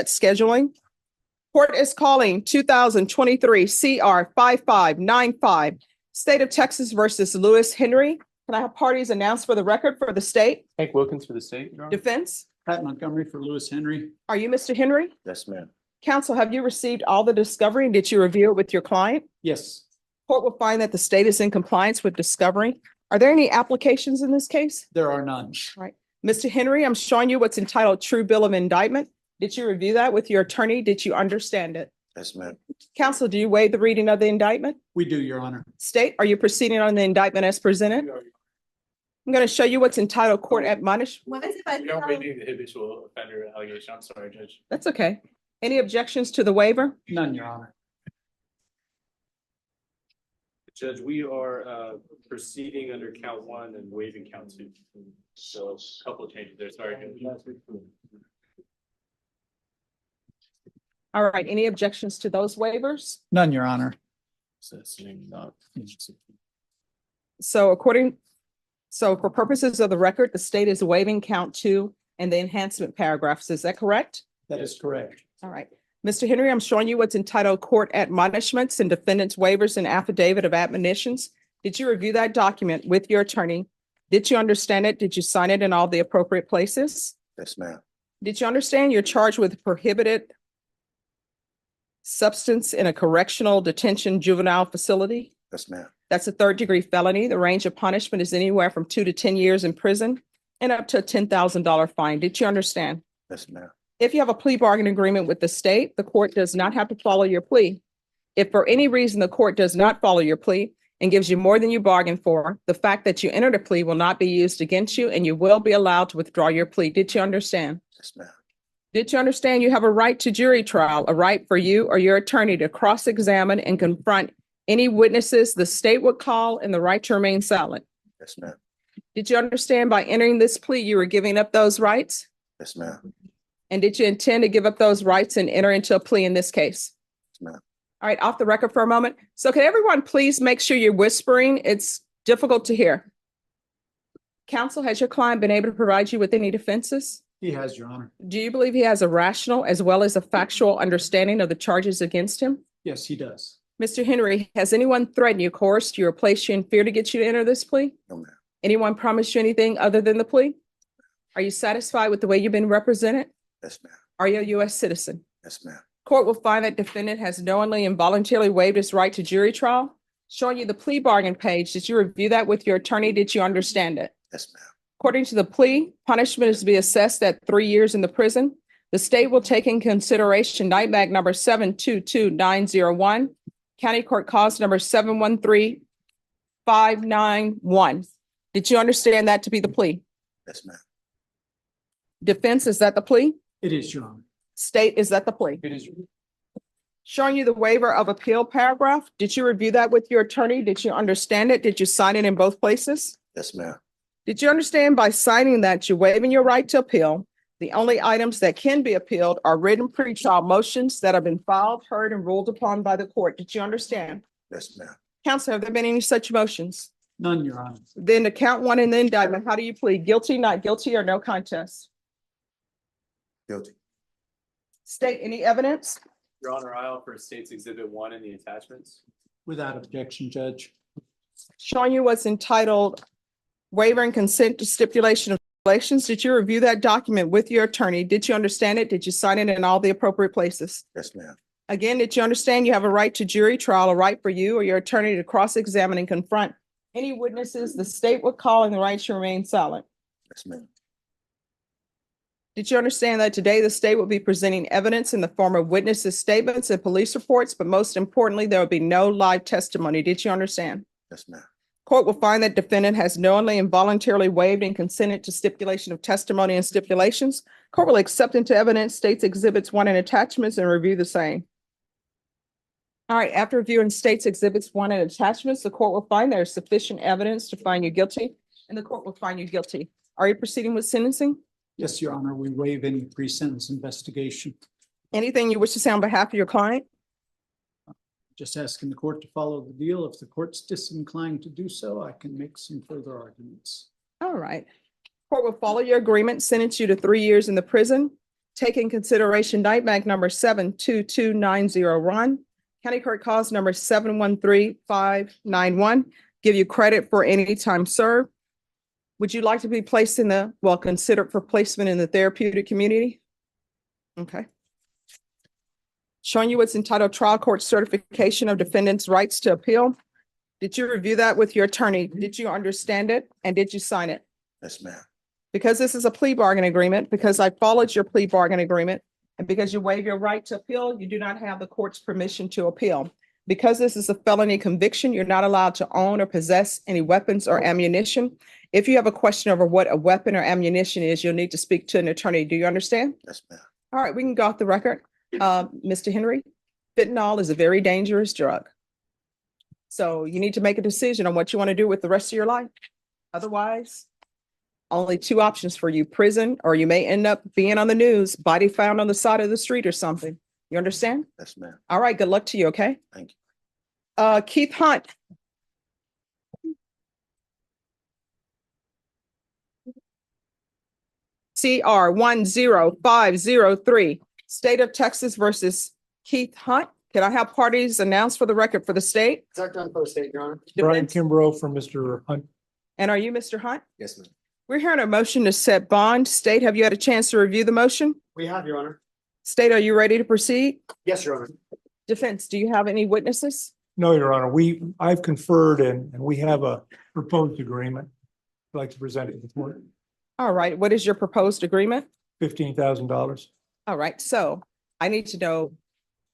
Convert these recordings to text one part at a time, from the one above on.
scheduling. Court is calling 2023 CR 5595, State of Texas versus Lewis Henry. Can I have parties announced for the record for the state? Hank Wilkins for the state, Your Honor. Defense? Pat Montgomery for Lewis Henry. Are you Mr. Henry? Yes, ma'am. Counsel, have you received all the discovery and did you review it with your client? Yes, Court will find that the state is in compliance with discovery. Are there any applications in this case? there are none. Mr. Henry, I'm showing you what's entitled True Bill of Indictment. Did you review that with your attorney? Did you understand it? Yes, ma'am. Counsel, do you waive the reading of the indictment? We do, Your Honor. State, are you proceeding on the indictment as presented? I'm going to show you what's entitled Court Admonish. What is it by We are waiting the habitual offender allegation. I'm sorry, Judge. That's okay. Any objections to the waiver? None, Your Honor. Judge, we are proceeding under count 1 and waiving count 2. So a couple of changes there. Sorry. All right. Any objections to those waivers? None, Your Honor. So for purposes of the record, the state is waiving count 2 and the enhancement paragraphs. Is that correct? That is correct. All right. Mr. Henry, I'm showing you what's entitled Court Admonishments and Defendants Waivers and Affidavit of Admonitions. Did you review that document with your attorney? Did you understand it? Did you sign it in all the appropriate places? Yes, ma'am. Did you understand you're charged with prohibited substance in a correctional detention juvenile facility? Yes, ma'am. That's a 3rd-degree felony. The range of punishment is anywhere from 2 to 10 years in prison and up to a $10,000 fine. Did you understand? Yes, ma'am. If you have a plea bargain agreement with the state, the court does not have to follow your plea. If for any reason the court does not follow your plea and gives you more than you bargained for, the fact that you entered a plea will not be used against you and you will be allowed to withdraw your plea. Did you understand? Yes, ma'am. Did you understand you have a right to jury trial, a right for you or your attorney to cross-examine and confront any witnesses the state would call, and the right to remain silent? Yes, ma'am. Did you understand by entering this plea, you were giving up those rights? Yes, ma'am. And did you intend to give up those rights and enter into a plea in this case? Yes, ma'am. All right, off the record for a moment. So can everyone please make sure you're whispering? It's difficult to hear. Counsel, has your client been able to provide you with any defenses? He has, Your Honor. Do you believe he has a rational as well as a factual understanding of the charges against him? Yes, he does. Mr. Henry, has anyone threatened you, coerced you, or placed you in fear to get you to enter this plea? No, ma'am. Anyone promised you anything other than the plea? Are you satisfied with the way you've been represented? Yes, ma'am. Are you a U.S. citizen? Yes, ma'am. Court will find that defendant has knowingly and voluntarily waived his right to jury trial. Showing you the plea bargain page. Did you review that with your attorney? Did you understand it? Yes, ma'am. According to the plea, punishment is to be assessed at 3 years in the prison. The state will take in consideration night bag number 722901, county court cause number 713591. Did you understand that to be the plea? Yes, ma'am. Defense, is that the plea? It is, Your Honor. State, is that the plea? It is. Showing you the waiver of appeal paragraph. Did you review that with your attorney? Did you understand it? Did you sign it in both places? Yes, ma'am. Did you understand by signing that you're waiving your right to appeal? The only items that can be appealed are written pretrial motions that have been filed, heard, and ruled upon by the court. Did you understand? Yes, ma'am. Counsel, have there been any such motions? None, Your Honor. Then to count 1 in the indictment, how do you plead? Guilty, not guilty, or no contest? Guilty. State, any evidence? Your Honor, I offer State's Exhibit 1 in the attachments. Without objection, Judge. Showing you what's entitled waiver and consent to stipulation of relations. Did you review that document with your attorney? Did you understand it? Did you sign it in all the appropriate places? Yes, ma'am. Again, did you understand you have a right to jury trial, a right for you or your attorney to cross-examine and confront any witnesses the state would call, and the right to remain silent? Yes, ma'am. Did you understand that today the state will be presenting evidence in the form of witnesses' statements and police reports, but most importantly, there will be no live testimony? Did you understand? Yes, ma'am. Court will find that defendant has knowingly and voluntarily waived and consented to stipulation of testimony and stipulations. Court will accept into evidence State's Exhibits 1 and attachments and review the same. All right, after reviewing State's Exhibits 1 and attachments, the court will find there is sufficient evidence to find you guilty, and the court will find you guilty. Are you proceeding with sentencing? Yes, Your Honor. We waive any pre-sentence investigation. Anything you wish to say on behalf of your client? Just asking the court to follow the deal. If the court's disinclined to do so, I can make some further arguments. All right. Court will follow your agreement, sentence you to 3 years in the prison. Take in consideration night mag number 722901, county clerk cause number 713591. Give you credit for any time served. Would you like to be placed in the, well, considered for placement in the therapeutic community? Okay. Showing you what's entitled Trial Court Certification of Defendants' Rights to Appeal. Did you review that with your attorney? Did you understand it? And did you sign it? Yes, ma'am. Because this is a plea bargain agreement, because I followed your plea bargain agreement, and because you waive your right to appeal, you do not have the court's permission to appeal. Because this is a felony conviction, you're not allowed to own or possess any weapons or ammunition. If you have a question over what a weapon or ammunition is, you'll need to speak to an attorney. Do you understand? Yes, ma'am. All right, we can go off the record. Mr. Henry, fentanyl is a very dangerous drug. So you need to make a decision on what you want to do with the rest of your life. Otherwise, only two options for you: prison, or you may end up being on the news, body found on the side of the street or something. You understand? Yes, ma'am. All right, good luck to you, okay? Thank you. Keith Hunt. CR 10503, State of Texas versus Keith Hunt. Can I have parties announced for the record for the state? Zach Dunn, for the state, Your Honor. Brian Kimbrough for Mr. Hunt. And are you Mr. Hunt? Yes, ma'am. We're hearing a motion to set bond. State, have you had a chance to review the motion? We have, Your Honor. State, are you ready to proceed? Yes, Your Honor. Defense, do you have any witnesses? No, Your Honor, I've conferred and we have a proposed agreement. I'd like to present it before All right, what is your proposed agreement? $15,000. All right, so I need to know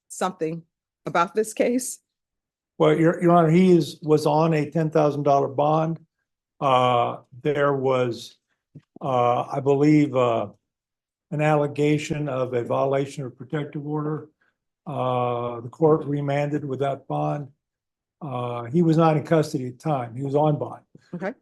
something about this case. Well, Your Honor, was on a $10,000 bond. There was, I believe, an allegation of a violation of protective order. The court remanded without bond. He was not in custody at the time. He was on bond. Okay.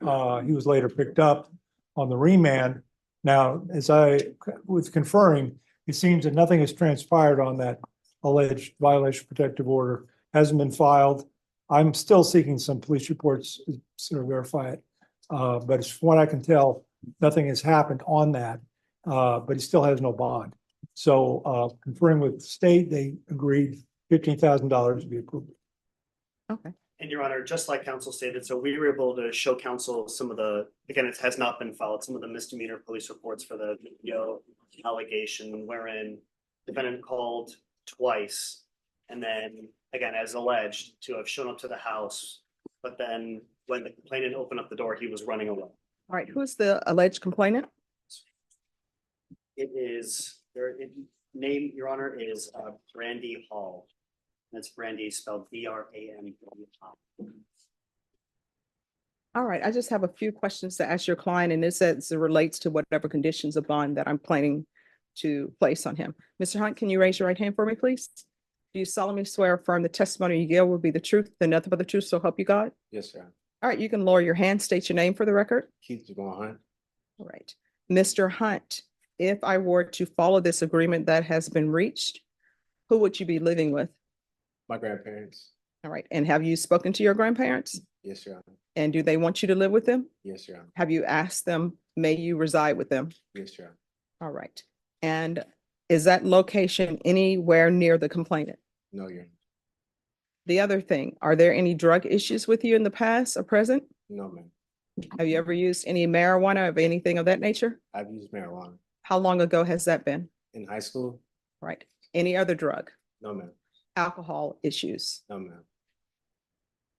He was later picked up on the remand. Now, as I was conferring, it seems that nothing has transpired on that alleged violation of protective order. Hasn't been filed. I'm still seeking some police reports to verify it. But as from what I can tell, nothing has happened on that. But he still has no bond. So conferring with the state, they agreed $15,000 to be approved. Okay. And Your Honor, just like counsel stated, so we were able to show counsel some of the, again, it has not been filed, some of the misdemeanor police reports for the allegation wherein defendant called twice. And then again, as alleged, to have shown up to the house, but then when the complainant opened up the door, he was running away. All right, who is the alleged complainant? It is, their name, Your Honor, is Brandy Hall. That's Brandy spelled B-R-A-N. All right, I just have a few questions to ask your client, and this as it relates to whatever conditions of bond that I'm planning to place on him. Mr. Hunt, can you raise your right hand for me, please? Do you solemnly swear or affirm the testimony you give will be the truth, and nothing but the truth, so help you God? Yes, sir. All right, you can lower your hand, state your name for the record. Keith Hunt. All right, Mr. Hunt, if I were to follow this agreement that has been reached, who would you be living with? My grandparents. All right, and have you spoken to your grandparents? Yes, Your Honor. And do they want you to live with them? Yes, Your Honor. Have you asked them, may you reside with them? Yes, Your Honor. All right, and is that location anywhere near the complainant? No, Your Honor. The other thing, are there any drug issues with you in the past or present? No, ma'am. Have you ever used any marijuana or anything of that nature? I've used marijuana How long ago has that been? in high school. Right. Any other drug? No, ma'am. Alcohol issues? No, ma'am.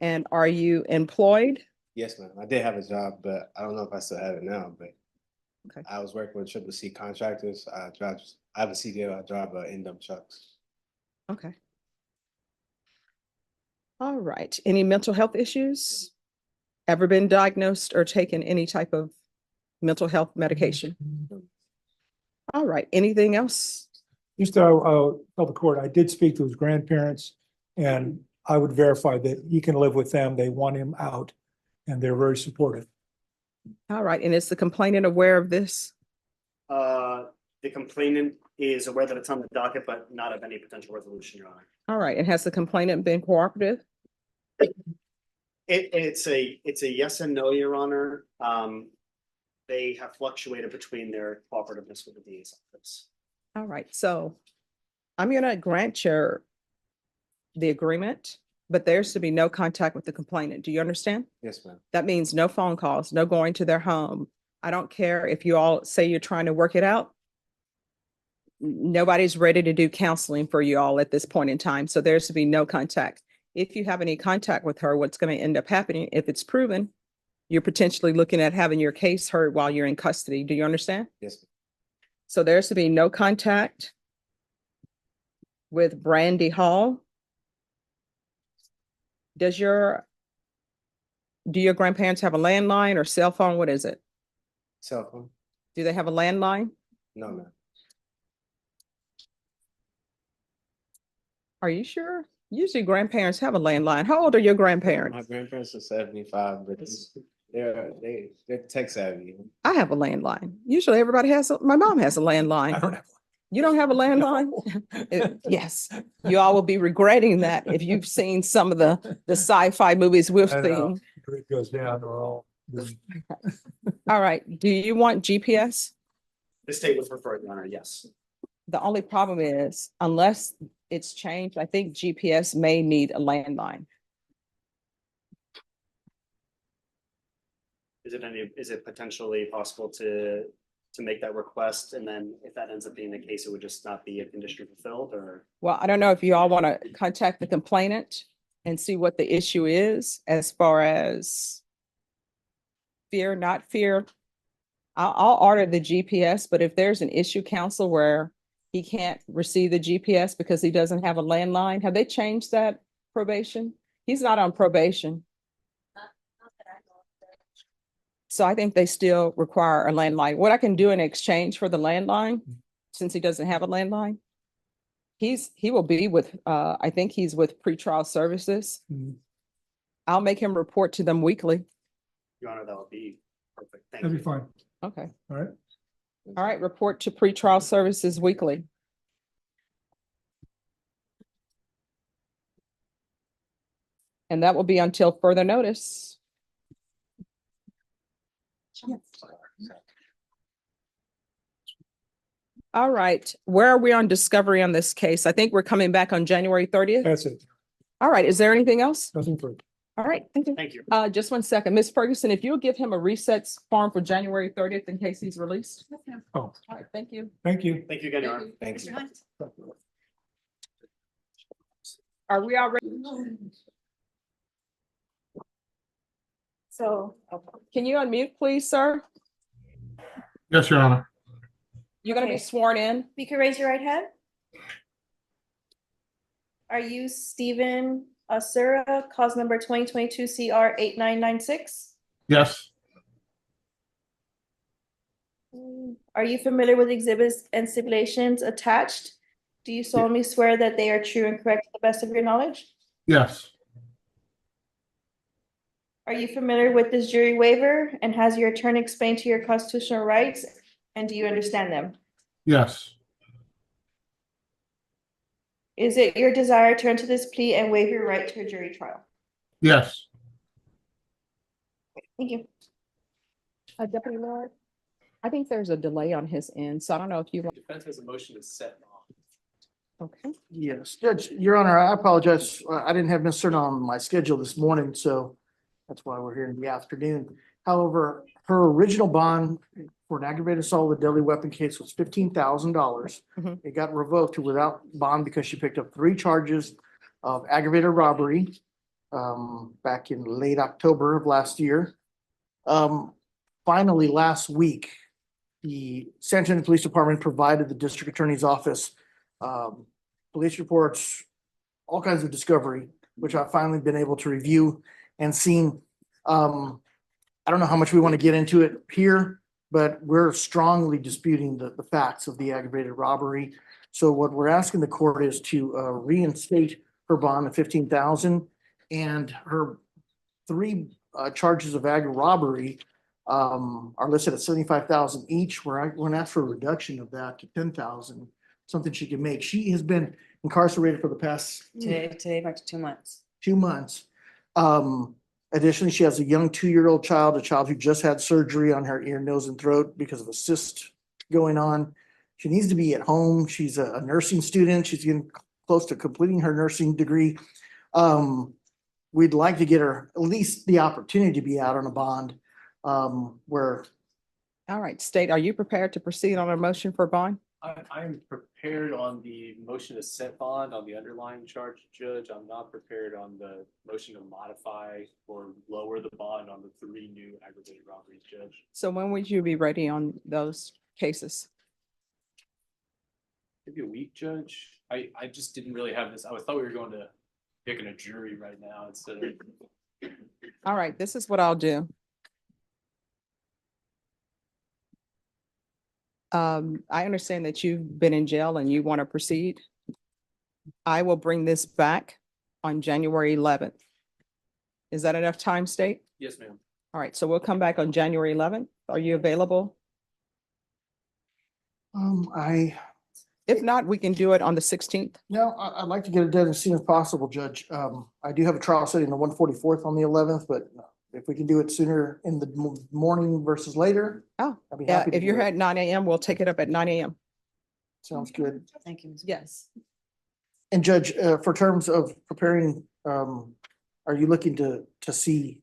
And are you employed? Yes, ma'am. I did have a job, but I don't know if I still have it now. But Okay. I was working with C contractors. I have a CDL. I drive end-up trucks. Okay. All right. Any mental health issues? Ever been diagnosed or taken any type of mental health medication? All right. Anything else? Just to tell the court, I did speak to his grandparents and I would verify that he can live with them. They want him out and they're very supportive. All right. And is the complainant aware of this? The complainant is aware that it's on the docket, but not of any potential resolution, Your Honor. All right. And has the complainant been cooperative? It's a yes and no, Your Honor. They have fluctuated between their cooperativeness with the DA's office. All right, so I'm gonna grant the agreement, but there's to be no contact with the complainant. Do you understand? Yes, ma'am. That means no phone calls, no going to their home. I don't care if you all say you're trying to work it out. Nobody's ready to do counseling for you all at this point in time, so there's to be no contact. If you have any contact with her, what's going to end up happening, if it's proven, you're potentially looking at having your case heard while you're in custody. Do you understand? Yes, ma'am. So there's to be no contact with Brandy Hall. Do your grandparents have a landline or cell phone? What is it? Cell phone? Do they have a landline? No, ma'am. Are you sure? Usually grandparents have a landline. How old are your My grandparents? grandparents are 75, but they're tech savvy. I have a landline. Usually everybody my mom has a I landline. don't have. You don't have a landline? Yes, you all will be regretting that if you've seen some of the sci-fi movies we've I know. seen. It goes down, we're all. All right, do you want GPS? The state would prefer, Your Honor, yes. The only problem is unless it's changed, I think GPS may need a landline. Is it potentially possible to make that request? And then if that ends up being the case, it would just not be a condition fulfilled, or? Well, I don't know if you all want to contact the complainant and see what the issue is as far as fear, not fear. I'll order the GPS, but if there's an issue, counsel, where he can't receive the GPS because he doesn't have a landline, have they changed that probation? He's not on probation. So I think they still require a landline. What I can do in exchange for the landline, since he doesn't have a landline, he will be with, I think he's with pretrial services. Mhm. I'll make him report to them weekly. Your Honor, that would be perfect. Thank That'd you. be fine. Okay. All right. All right, report to pretrial services weekly. And that will be until further notice. All right, where are we on discovery on this case? I think we're coming back on January 30th. That's it. All right, is there anything else? Nothing further. All right, thank you. Thank you. Just 1 second, Ms. Ferguson, if you'll give him a resets form for January 30th in case he's released. Oh, All right, thank you. thank you. Thank you again, Your Honor. Thank you. Are we already? So, can you unmute, please, sir? Yes, Your Honor. You're gonna be Okay. sworn in. You can raise your right hand. Are you Stephen Assura, cause number 2022 CR 8996? Yes, Are you familiar with exhibits and stipulations attached? Do you solemnly swear that they are true and correct to the best of your knowledge? yes, Are you familiar with this jury waiver, and has your attorney explained to you your constitutional rights, and do you understand them? yes, Is it your desire to enter this plea and waive your right to a jury trial? yes. Thank you. Deputy Lord, I think there's a delay on his end, so I don't know if you want. Defense has a motion to set off. Okay. Yes, Judge, Your Honor, I apologize. I didn't have Ms. Cerna on my schedule this morning, so that's why we're here in the afternoon. However, her original bond for an aggravated assault with a deadly weapon case was $15,000. Mhm. It got revoked to without bond because she picked up 3 charges of aggravated robbery back in late October of last year. Finally, last week, the San Antonio Police Department provided the district attorney's office police reports, all kinds of discovery, which I've finally been able to review and seen. I don't know how much we want to get into it here, but we're strongly disputing the facts of the aggravated robbery. So what we're asking the court is to reinstate her bond of $15,000, and her 3 charges of aggravated robbery are listed at $75,000 each. We're going to ask for a reduction of that to $10,000, something she can make. She has been incarcerated for the past Today marks 2 months. 2 months. Additionally, she has a young 2-year-old child, a child who just had surgery on her ear, nose, and throat because of a cyst going on. She needs to be at home. She's a nursing student. She's getting close to completing her nursing degree. We'd like to get her at least the opportunity to be out on a bond, where All right, State, are you prepared to proceed on a motion for bond? I'm prepared on the motion to set bond on the underlying charge, Judge. I'm not prepared on the motion to modify or lower the bond on the 3 new aggravated robberies, Judge. So when would you be ready on those cases? Maybe a week, Judge. I just didn't really have this. I thought we were going to picking a jury right now instead of. All right, this is what I'll do. I understand that you've been in jail and you want to proceed. I will bring this back on January 11th. Is that enough time, State? Yes, ma'am. All right, so we'll come back on January 11th. Are you available? If not, we can do it on the 16th. no, I'd like to get it done as soon as possible, Judge. I do have a trial setting the 144th on the 11th, but if we can do it sooner in the morning versus later. Oh, I'd be yeah, happy to if do you're it. at 9 a.m., we'll take it up at 9 a.m. Sounds good. Thank you. Ms. Yes. And Judge, for terms of preparing, are you looking to see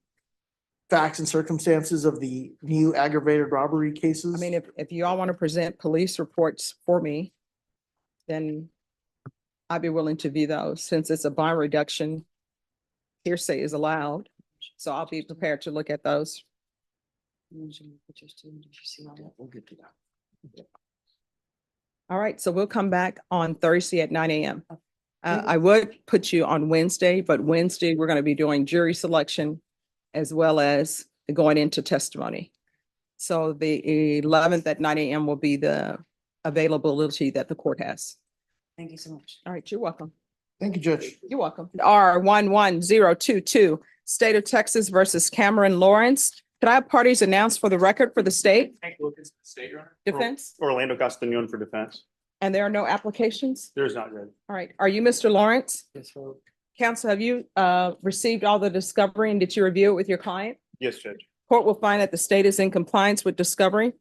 facts and circumstances of the new aggravated robbery cases? I mean, if you all want to present police reports for me, then I'd be willing to view those since it's a bond reduction. Hearsay is allowed, so I'll be prepared to look at those. Did you see all that? We'll get to that. All right, so we'll come back on Thursday at 9 a.m. I would put you on Wednesday, but Wednesday, we're going to be doing jury selection as well as going into testimony. So the 11th at 9 a.m. will be the availability that the court has. Thank you so much. All right, you're welcome. Thank you, Judge. You're welcome. R 11022, State of Texas versus Cameron Lawrence. Can I have parties announced for the record for the state Hank Wilkins, State, Your Honor. defense? Orlando Castañon for defense. And there are no applications? There is not, Judge. All right, are you Mr. Lawrence? Yes, sir. Counsel, have you received all the discovery and did you review it with your client? Yes, Judge. Court will find that the state is in compliance with discovery.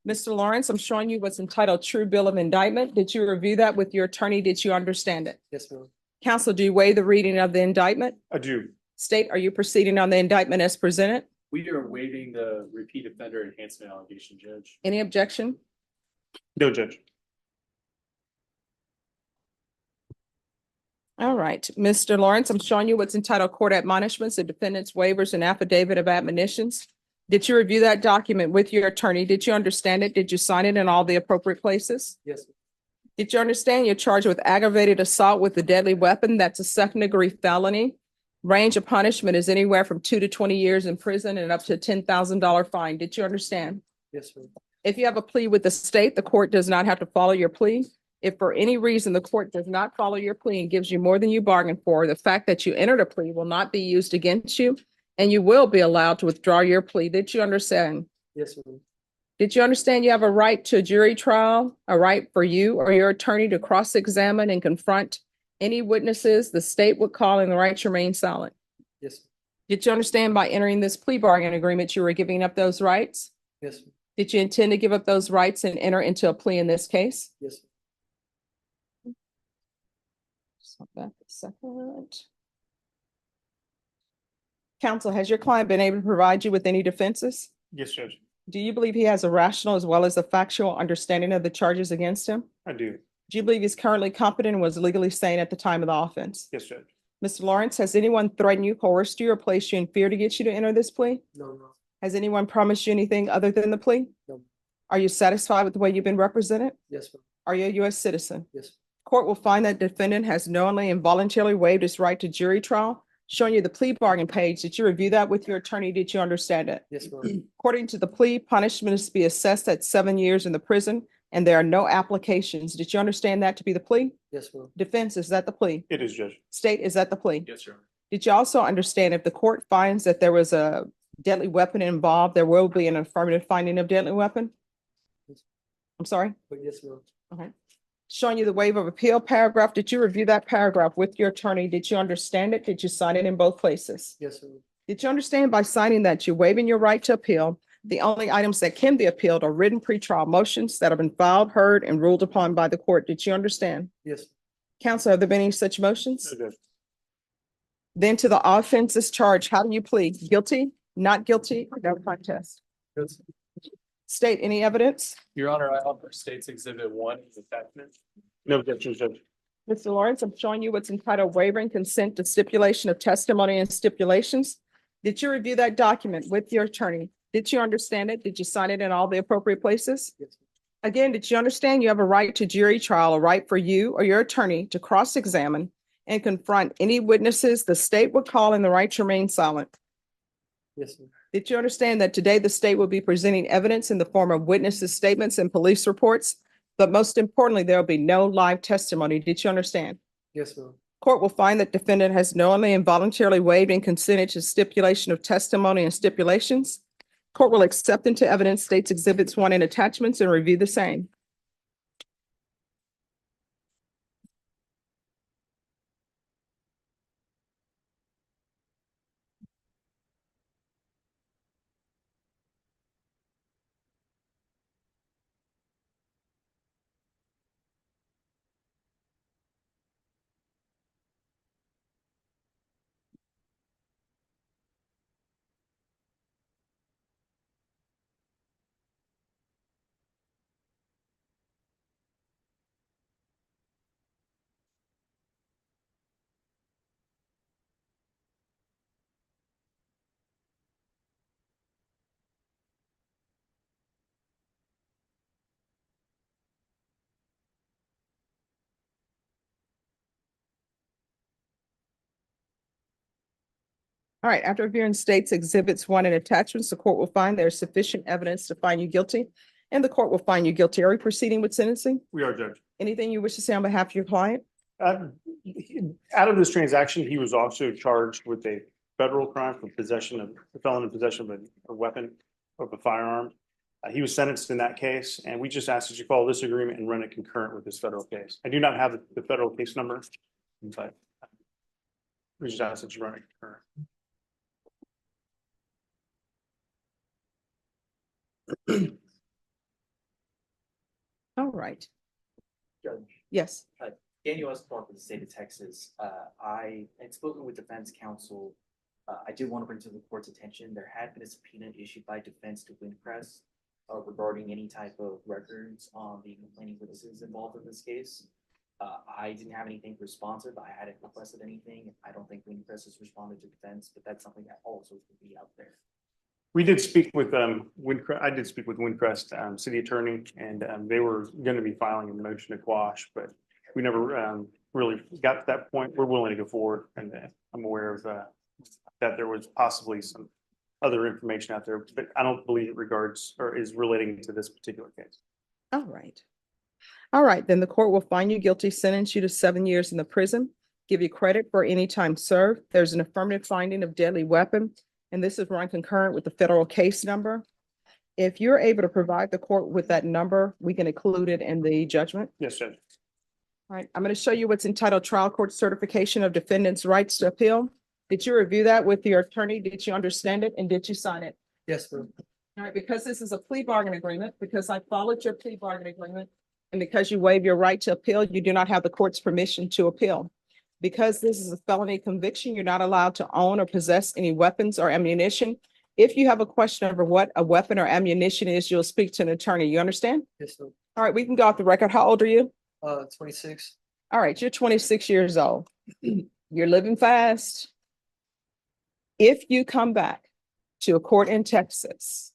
Mr. Lawrence, I'm showing you what's entitled True Bill of Indictment. Did you review that with your attorney? Did you understand it? Yes, ma'am. Counsel, do you waive the reading of the indictment? I do. State, are you proceeding on the indictment as presented? We are waiving the repeat offender enhancement allegation, Judge. Any objection? No, Judge. All right, Mr. Lawrence, I'm showing you what's entitled Court Admonishments, the defendant's waivers and affidavit of admonitions. Did you review that document with your attorney? Did you understand it? Did you sign it in all the appropriate places? Yes. Did you understand you're charged with aggravated assault with a deadly weapon? That's a second-degree felony. Range of punishment is anywhere from 2 to 20 years in prison and up to a $10,000 fine. Did you understand? Yes, ma'am. If you have a plea with the state, the court does not have to follow your plea. If for any reason the court does not follow your plea and gives you more than you bargained for, the fact that you entered a plea will not be used against you, and you will be allowed to withdraw your plea. Did you understand? Yes, ma'am. Did you understand you have a right to a jury trial, a right for you or your attorney to cross-examine and confront any witnesses the state would call and the right to remain silent? Yes. Did you understand by entering this plea bargain agreement, you were giving up those rights? Yes. Did you intend to give up those rights and enter into a plea in this case? Yes. Stop that for a second. Counsel, has your client been able to provide you with any defenses? Yes, Judge. Do you believe he has a rational as well as a factual understanding of the charges against him? I do. Do you believe he's currently competent and was legally sane at the time of the offense? Yes, Judge. Mr. Lawrence, has anyone threatened you, coerced you, or placed you in fear to get you to enter this plea? No, no. Has anyone promised you anything other than the plea? No. Are you satisfied with the way you've been represented? Yes, ma'am. Are you a U.S. citizen? Yes. Court will find that defendant has knowingly and voluntarily waived his right to jury trial. Showing you the plea bargain page. Did you review that with your attorney? Did you understand it? Yes, ma'am. According to the plea, punishment is to be assessed at 7 years in the prison, and there are no applications. Did you understand that to be the plea? Yes, ma'am. Defense, is that the plea? It is, Judge. State, is that the plea? Yes, Your Honor. Did you also understand if the court finds that there was a deadly weapon involved, there will be an affirmative finding of deadly weapon? I'm sorry? Yes, ma'am. Okay. Showing you the waiver of appeal paragraph. Did you review that paragraph with your attorney? Did you understand it? Did you sign it in both places? Yes, ma'am. Did you understand by signing that you're waiving your right to appeal, The only items that can be appealed are written pretrial motions that have been filed, heard, and ruled upon by the court. Did you understand? Yes. Counsel, have there been any such motions? Then to the offenses charged, how do you plead? Guilty, not guilty, or no contest? State any evidence? Your Honor, I offer State's Exhibit 1 as attachment. No objection, Judge. Mr. Lawrence, I'm showing you what's entitled waiving consent to stipulation of testimony and stipulations. Did you review that document with your attorney? Did you understand it? Did you sign it in all the appropriate places? Yes. Again, did you understand you have a right to jury trial, a right for you or your attorney to cross-examine and confront any witnesses the state would call and the right to remain silent? Yes, sir. Did you understand that today the state will be presenting evidence in the form of witnesses' statements and police reports? But most importantly, there will be no live testimony. Did you understand? Yes, sir. Court will find that defendant has knowingly and voluntarily waived and consented to stipulation of testimony and stipulations. Court will accept into evidence State's Exhibits 1 and attachments and review the same. All right, after reviewing State's Exhibits 1 and attachments, the court will find there is sufficient evidence to find you guilty, and the court will find you guilty. Are we proceeding with sentencing? We are, Judge. Anything you wish to say on behalf of your client? Out of this transaction, he was also charged with a federal crime for felon in possession of a weapon of a firearm. He was sentenced in that case, and we just asked that you follow this agreement and run it concurrent with this federal case. I do not have the federal case number, but we just asked that you run it concurrent. All right, Judge, yes. Daniel Escobar for the state of Texas. I had spoken with defense counsel. I did want to bring to the court's attention, there had been a subpoena issued by defense to Windcrest regarding any type of records on the complaining witnesses involved in this case. I didn't have anything responsive. I hadn't requested anything. I don't think Windcrest has responded to defense, but that's something that also could be out there. We did speak with Windcrest. I did speak with Windcrest city attorney, and they were going to be filing a motion to quash, but we never really got to that point. We're willing to go forward, and I'm aware of that there was possibly some other information out there, but I don't believe it regards or is relating to this particular case. All right. All right, then the court will find you guilty, sentence you to 7 years in the prison, give you credit for any time served. There's an affirmative finding of deadly weapon, and this is run concurrent with the federal case number. If you're able to provide the court with that number, we can include it in the judgment. Yes, Judge. All right, I'm going to show you what's entitled Trial Court Certification of Defendants' Rights to Appeal. Did you review that with your attorney? Did you understand it? And did you sign it? Yes, sir. All right, because this is a plea bargain agreement, because I followed your plea bargain agreement, and because you waive your right to appeal, you do not have the court's permission to appeal. Because this is a felony conviction, you're not allowed to own or possess any weapons or ammunition. If you have a question over what a weapon or ammunition is, you'll speak to an attorney. You understand? Yes, sir. All right, we can go off the record. How old are you? 26. All right, you're 26 years old. You're living fast. If you come back to a court in Texas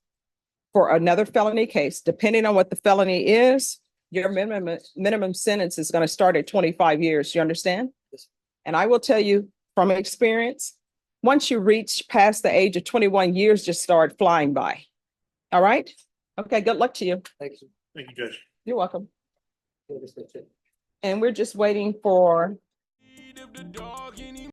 for another felony case, depending on what the felony is, your minimum sentence is going to start at 25 years. You understand? Yes. And I will tell you from experience, once you reach past the age of 21 years, just start flying by. All right? Okay, good luck to you. Thank you. Thank you, Judge. You're welcome. And we're just waiting for